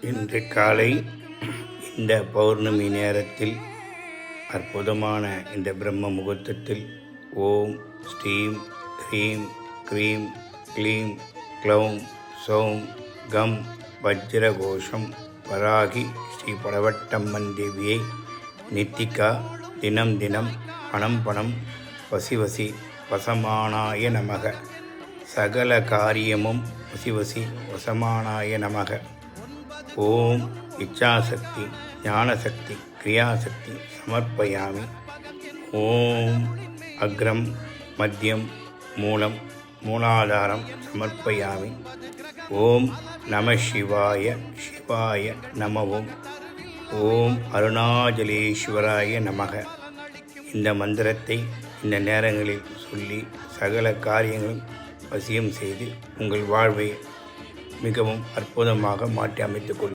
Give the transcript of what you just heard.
இன்று காலை இந்த பௌர்ணமி நேரத்தில் அற்புதமான இந்த பிரம்ம முகூர்த்தத்தில் ஓம் ஸ்ரீம் ஹ்ரீம் க்ரீம் க்ளீம் க்ளௌம் சௌம் கம் வஜ்ரகோஷம் வராகி ஸ்ரீ படவட்டம்மன் தேவியை நித்திகா தினம் தினம் பணம் பணம் வசி வசி வசமானாய நமக சகல காரியமும் வசி வசி வசமானாய நமக ஓம் இச்சாசக்தி ஞானசக்தி கிரியாசக்தி சமர்ப்பயாமி ஓம் அக்ரம் மத்தியம் மூலம் மூலாதாரம் சமர்ப்பயாமி ஓம் நம சிவாய சிவாய நமவோம் ஓம் அருணாச்சலேஸ்வராய நமக. இந்த மந்திரத்தை இந்த நேரங்களில் சொல்லி சகல காரியங்களும் வசியம் செய்து உங்கள் வாழ்வை மிகவும் அற்புதமாக மாற்றி அமைத்துக் கொள்ளுங்கள்.